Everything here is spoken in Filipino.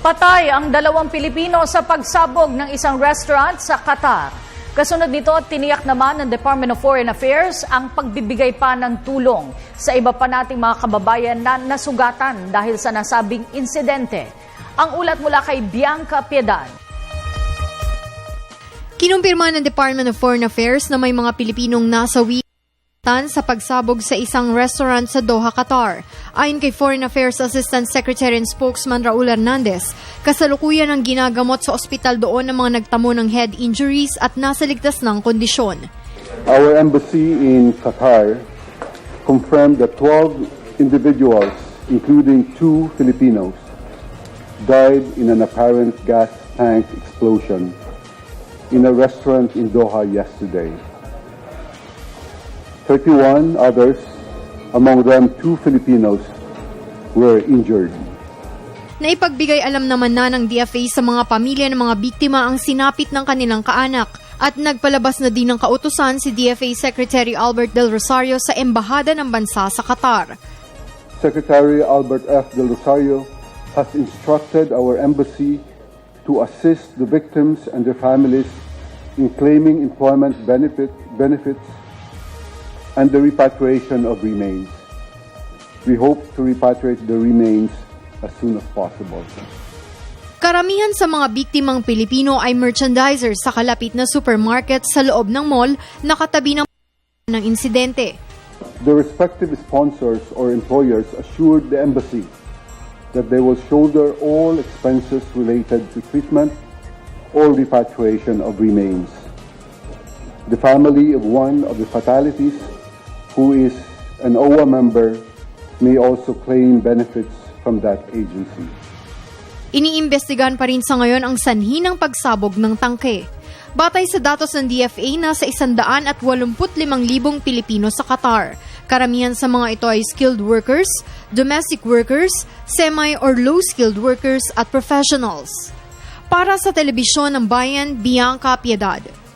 Patay ang 2 Pilipino sa pagsabog ng isang restaurant sa Qatar. Kasunod nito, tiniyak naman ng Department of Foreign Affairs ang pagbibigay pa ng tulong sa iba pa nating mga kababayan na nasugatan dahil sa nasabing insidente. Ang ulat mula kay Bianca Piedad. Kinumpirma ng Department of Foreign Affairs na may mga Pilipinong nasawi sa pagsabog sa isang restaurant sa Doha, Qatar. Ayon kay Foreign Affairs Assistant Secretary and Spokesman Raul Hernandez, kasalukuyan ang ginagamot sa ospital doon ng mga nagtamo ng head injuries at nasa ligtas ng kondisyon. Our embassy in Qatar confirmed that 12 individuals, including 2 Filipinos, died in an apparent gas tank explosion in a restaurant in Doha yesterday. 31 others, among them 2 Filipinos, were injured. Naipagbigay alam naman na ng DFA sa mga pamilya ng mga biktima ang sinapit ng kanilang kaanak at nagpalabas na din ng kautusan si DFA Secretary Albert Del Rosario sa embahada ng bansa sa Qatar. Secretary Albert F. Del Rosario has instructed our embassy to assist the victims and their families in claiming employment benefits and the repatriation of remains. We hope to repatriate the remains as soon as possible. Karamihan sa mga biktimang Pilipino ay merchandisers sa kalapit na supermarket sa loob ng mall na katabi ng insidente. The respective sponsors or employers assured the embassy that they will shoulder all expenses related to treatment or repatriation of remains. The family of one of the fatalities, who is an OWA member, may also claim benefits from that agency. Iniimbestigahan pa rin sa ngayon ang sanhi ng pagsabog ng tangke. Batay sa datos ng DFA, nasa 185,000 Pilipino sa Qatar. Karamihan sa mga ito ay skilled workers, domestic workers, semi- or low-skilled workers at professionals. Para sa Telebisyon ng Bayan, Bianca Piedad.